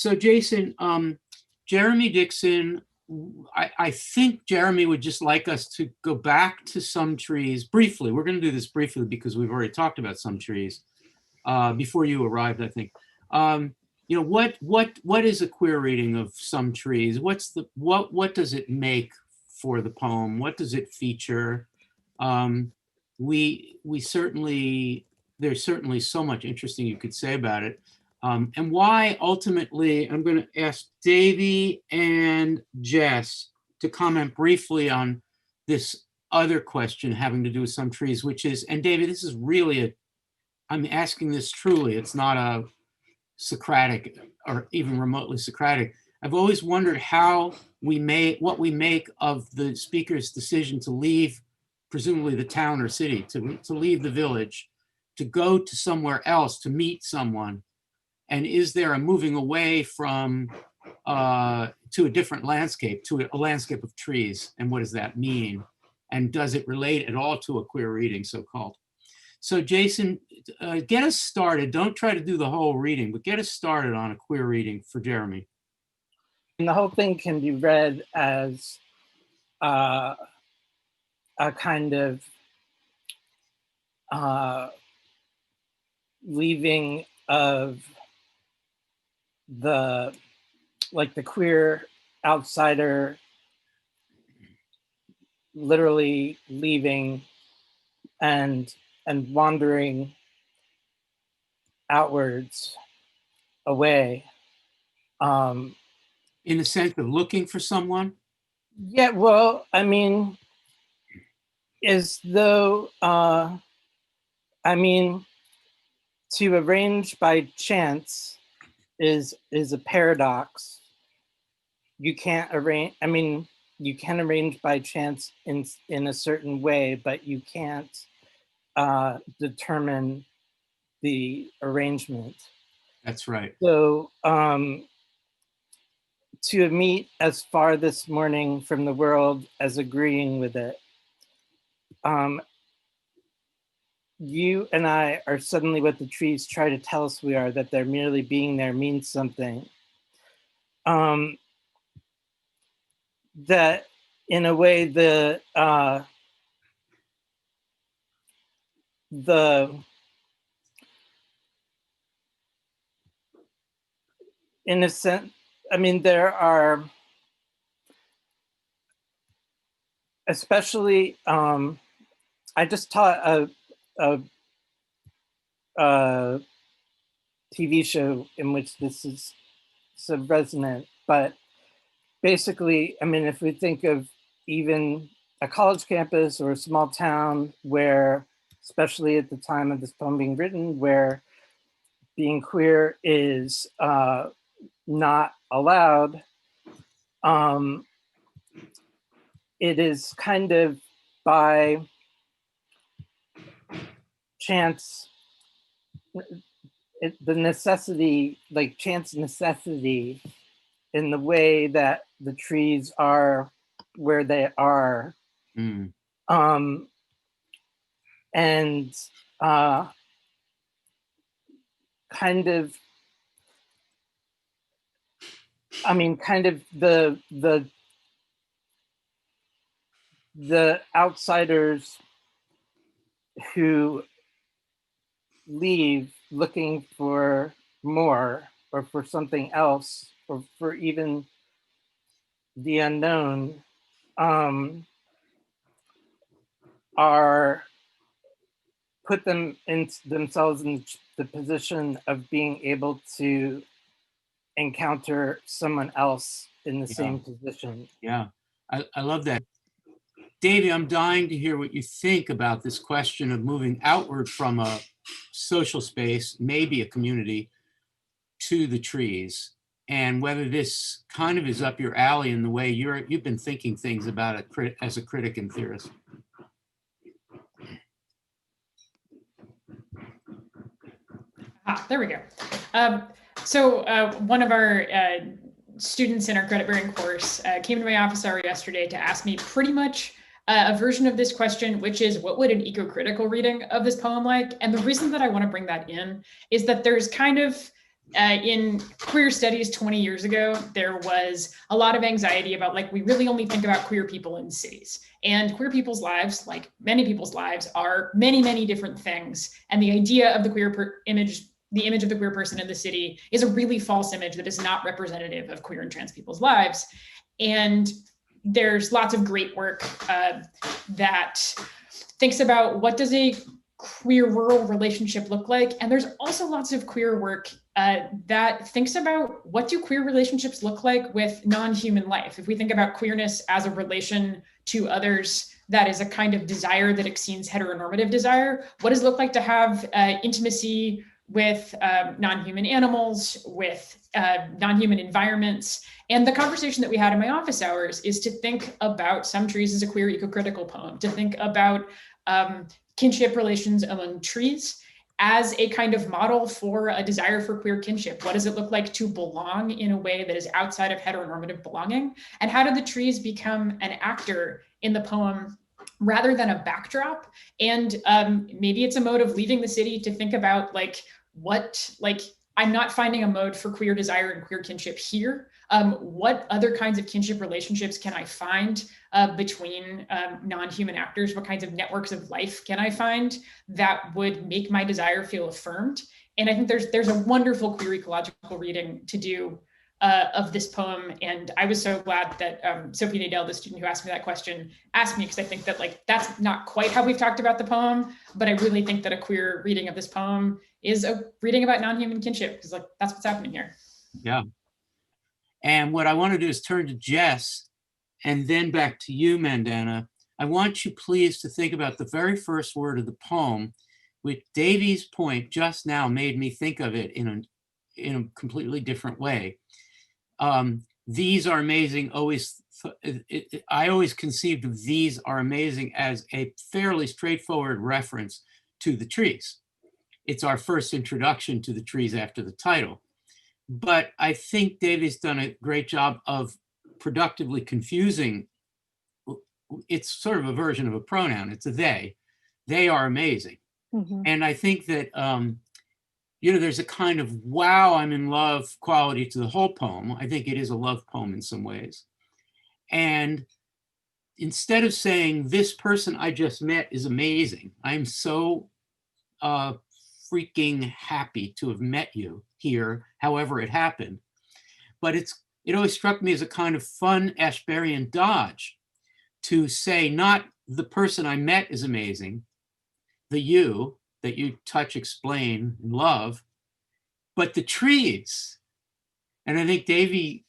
So Jason, Jeremy Dixon, I think Jeremy would just like us to go back to some trees briefly. We're going to do this briefly because we've already talked about some trees before you arrived, I think. What is a queer reading of some trees? What does it make for the poem? What does it feature? We certainly, there's certainly so much interesting you could say about it. And why ultimately, I'm going to ask Davey and Jess to comment briefly on this other question having to do with some trees, which is, and Davey, this is really I'm asking this truly, it's not a Socratic or even remotely Socratic. I've always wondered how what we make of the speaker's decision to leave, presumably the town or city, to leave the village, to go to somewhere else, to meet someone. And is there a moving away from to a different landscape, to a landscape of trees? And what does that mean? And does it relate at all to a queer reading, so-called? So Jason, get us started. Don't try to do the whole reading, but get us started on a queer reading for Jeremy. And the whole thing can be read as a kind of leaving of the queer outsider literally leaving and wandering outwards away. In the sense of looking for someone? Yeah, well, I mean, as though, to arrange by chance is a paradox. You can't arrange, you can arrange by chance in a certain way, but you can't determine the arrangement. That's right. So to meet as far this morning from the world as agreeing with it, you and I are suddenly what the trees try to tell us we are, that they're merely being there means something. That in a way the in a sense, there are, especially, I just taught a TV show in which this is so resonant, but basically, if we think of even a college campus or a small town where, especially at the time of this poem being written, where being queer is not allowed, it is kind of by chance, the necessity, like chance necessity, in the way that the trees are where they are. Mm. And kind of the outsiders who leave looking for more or for something else or for even the unknown are put themselves in the position of being able to encounter someone else in the same position. Yeah, I love that. Davey, I'm dying to hear what you think about this question of moving outward from a social space, maybe a community, to the trees, and whether this kind of is up your alley in the way you've been thinking things about it as a critic and theorist. There we go. So one of our students in our credit bearing course came to my office hour yesterday to ask me pretty much a version of this question, which is, what would an eco-critical reading of this poem like? And the reason that I want to bring that in is that there's kind of in queer studies 20 years ago, there was a lot of anxiety about like, we really only think about queer people in cities. And queer people's lives, like many people's lives, are many, many different things. And the idea of the queer image, the image of the queer person in the city, is a really false image that is not representative of queer and trans people's lives. And there's lots of great work that thinks about what does a queer rural relationship look like. And there's also lots of queer work that thinks about what do queer relationships look like with non-human life. If we think about queerness as a relation to others, that is a kind of desire that exceeds heteronormative desire. What does it look like to have intimacy with non-human animals, with non-human environments? And the conversation that we had in my office hours is to think about Some Trees as a queer eco-critical poem, to think about kinship relations among trees as a kind of model for a desire for queer kinship. What does it look like to belong in a way that is outside of heteronormative belonging? And how did the trees become an actor in the poem rather than a backdrop? And maybe it's a mode of leaving the city to think about like, I'm not finding a mode for queer desire and queer kinship here. What other kinds of kinship relationships can I find between non-human actors? What kinds of networks of life can I find that would make my desire feel affirmed? And I think there's a wonderful queer ecological reading to do of this poem. And I was so glad that Sophie Nadell, the student who asked me that question, asked me, because I think that like that's not quite how we've talked about the poem, but I really think that a queer reading of this poem is a reading about non-human kinship, because like that's what's happening here. Yeah. And what I want to do is turn to Jess and then back to you, Mandana. I want you please to think about the very first word of the poem, which Davy's point just now made me think of it in a completely different way. These are amazing. I always conceived of these are amazing as a fairly straightforward reference to the trees. It's our first introduction to the trees after the title. But I think Davy's done a great job of productively confusing. It's sort of a version of a pronoun. It's a they. They are amazing. Mhm. And I think that, there's a kind of, wow, I'm in love quality to the whole poem. I think it is a love poem in some ways. And instead of saying, this person I just met is amazing, I'm so freaking happy to have met you here, however it happened. But it always struck me as a kind of fun Ashberian dodge to say, not the person I met is amazing, the you that you touch, explain, and love, but the trees. And I think Davy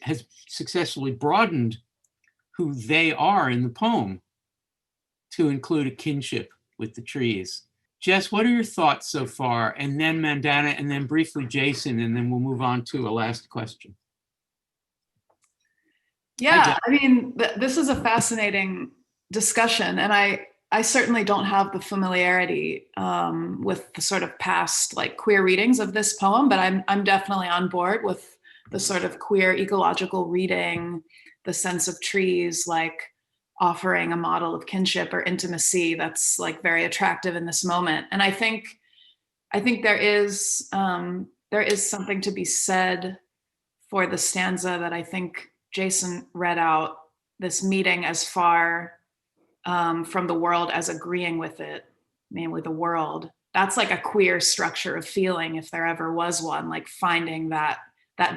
has successfully broadened who they are in the poem to include a kinship with the trees. Jess, what are your thoughts so far? And then Mandana, and then briefly Jason, and then we'll move on to a last question. Yeah, I mean, this is a fascinating discussion, and I certainly don't have the familiarity with the sort of past like queer readings of this poem, but I'm definitely on board with the sort of queer ecological reading, the sense of trees like offering a model of kinship or intimacy that's like very attractive in this moment. And I think there is something to be said for the stanza that I think Jason read out, this meeting as far from the world as agreeing with it, namely the world. That's like a queer structure of feeling, if there ever was one, like finding that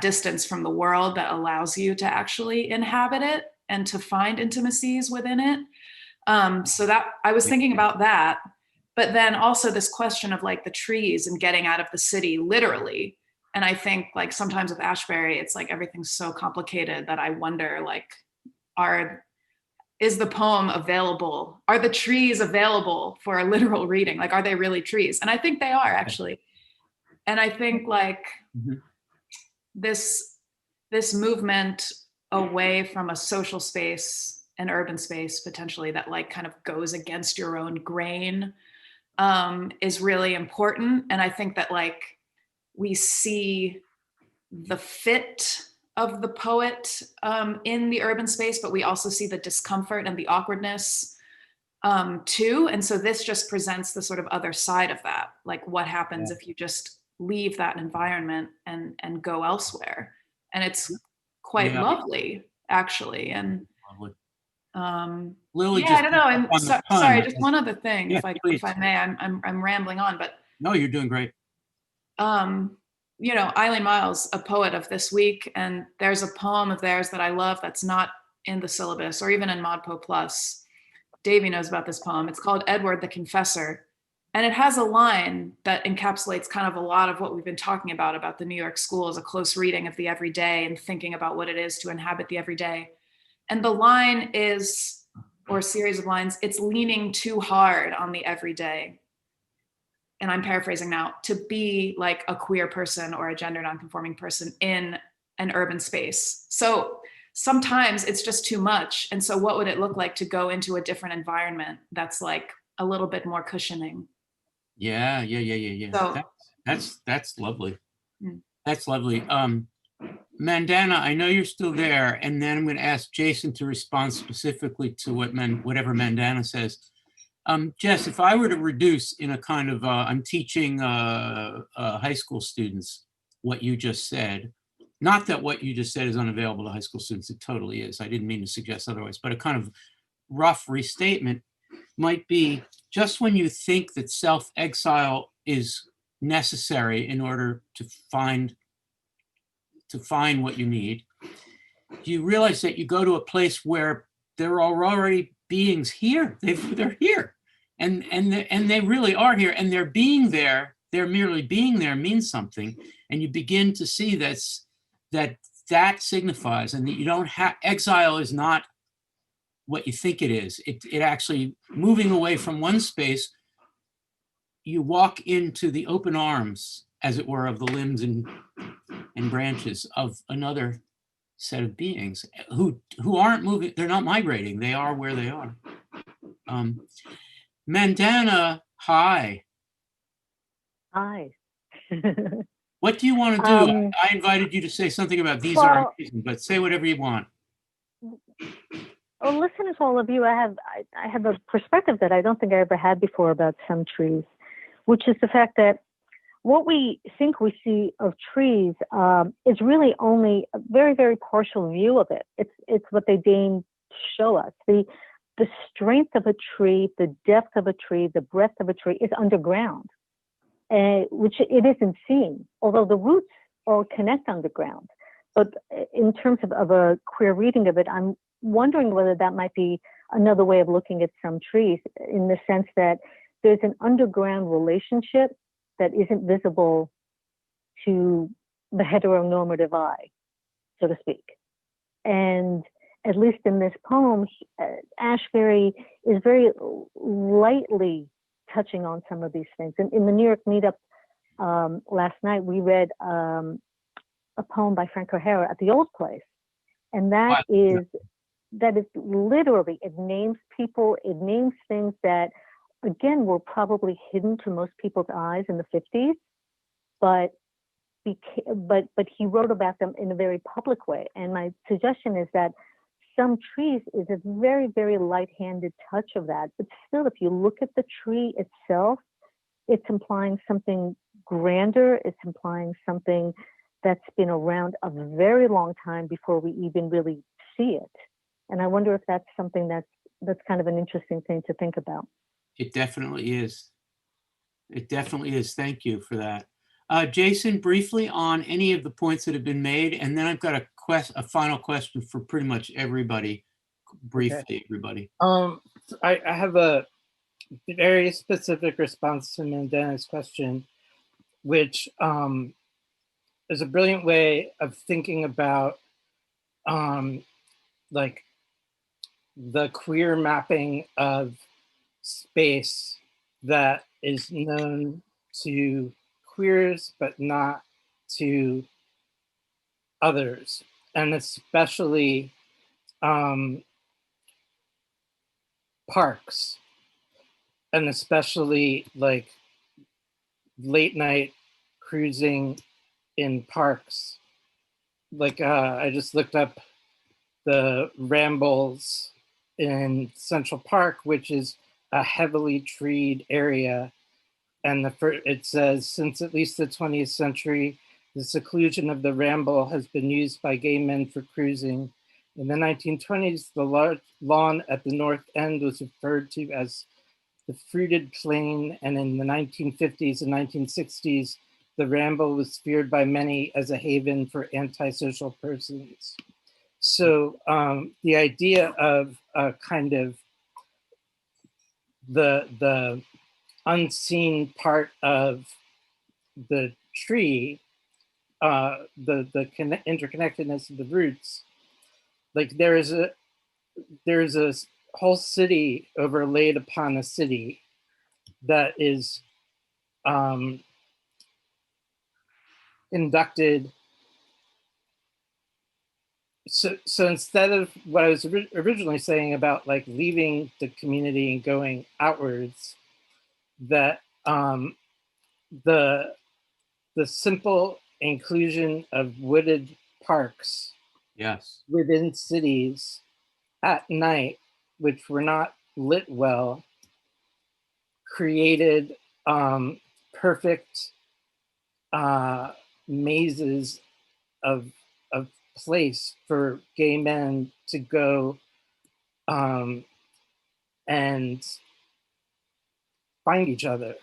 distance from the world that allows you to actually inhabit it and to find intimacies within it. So that I was thinking about that, but then also this question of like the trees and getting out of the city literally. And I think like sometimes with Ashbery, it's like everything's so complicated that I wonder like, is the poem available? Are the trees available for a literal reading? Like, are they really trees? And I think they are actually. And I think like this movement away from a social space, an urban space potentially that like kind of goes against your own grain is really important. And I think that like we see the fit of the poet in the urban space, but we also see the discomfort and the awkwardness too. And so this just presents the sort of other side of that. Like what happens if you just leave that environment and go elsewhere. And it's quite Yeah. lovely, actually. And Lovely. yeah, just I don't know. picked up on the Sorry, pun. just one other thing, Yeah, please. if I may. I'm rambling on, but No, you're doing great. you know, Eileen Miles, a poet of this week, and there's a poem of theirs that I love that's not in the syllabus or even in ModPo Plus. Davey knows about this poem. It's called Edward the Confessor. And it has a line that encapsulates kind of a lot of what we've been talking about the New York school as a close reading of the everyday and thinking about what it is to inhabit the everyday. And the line is, or a series of lines, it's leaning too hard on the everyday. And I'm paraphrasing now, to be like a queer person or a gender nonconforming person in an urban space. So sometimes it's just too much. And so what would it look like to go into a different environment that's like a little bit more cushioning? Yeah. So, That's lovely. Mm. That's lovely. Mandana, I know you're still there, and then I'm going to ask Jason to respond specifically to whatever Mandana says. Jess, if I were to reduce in a kind of, I'm teaching high school students what you just said, not that what you just said is unavailable to high school students, it totally is. I didn't mean to suggest otherwise, but a kind of rough restatement might be just when you think that self-exile is necessary in order to find what you need, you realize that you go to a place where there are already beings here. They're here, and they really are here, and they're being there. They're merely being there means something, and you begin to see that signifies, and that you don't have exile is not what you think it is. It actually moving away from one space. You walk into the open arms, as it were, of the limbs and branches of another set of beings who aren't moving. They're not migrating. They are where they are. Mandana, hi. Hi. What do you want to do? I invited you to say something about these are amazing, but say whatever you want. Well, listening to all of you, I have a perspective that I don't think I ever had before about some trees, which is the fact that what we think we see of trees is really only a very, very partial view of it. It's what they deign to show us. The strength of a tree, the depth of a tree, the breadth of a tree is underground, which it isn't seen, although the roots all connect underground. But in terms of a queer reading of it, I'm wondering whether that might be another way of looking at some trees, in the sense that there's an underground relationship that isn't visible to the heteronormative eye, so to speak. And at least in this poem, Ashbery is very lightly touching on some of these things. In the New York meetup last night, we read a poem by Frank O'Hara at the Old Place. And that is literally, it names people, it names things that, again, were probably hidden to most people's eyes in the 50s, but he wrote about them in a very public way. And my suggestion is that some trees is a very, very light-handed touch of that. But still, if you look at the tree itself, it's implying something grander. It's implying something that's been around a very long time before we even really see it. And I wonder if that's something that's kind of an interesting thing to think about. It definitely is. It definitely is. Thank you for that. Jason, briefly on any of the points that have been made, and then I've got a final question for pretty much everybody. Briefly, okay. Everybody. I have a very specific response to Mandana's question, which is a brilliant way of thinking about like the queer mapping of space that is known to queers but not to others, and especially parks, and especially like late night cruising in parks. Like I just looked up the Rambles in Central Park, which is a heavily treed area and it says, since at least the 20th century, the seclusion of the ramble has been used by gay men for cruising. In the 1920s, the large lawn at the north end was referred to as the fruited plain, and in the 1950s and 1960s, the ramble was feared by many as a haven for antisocial persons. So the idea of kind of the unseen part of the tree, the interconnectedness of the roots, like there is a whole city overlaid upon a city that is inducted. So instead of what I was originally saying about like leaving the community and going outwards, that the simple inclusion of wooded parks Yes. within cities at night, which were not lit well, created perfect mazes of place for gay men to go and find each other.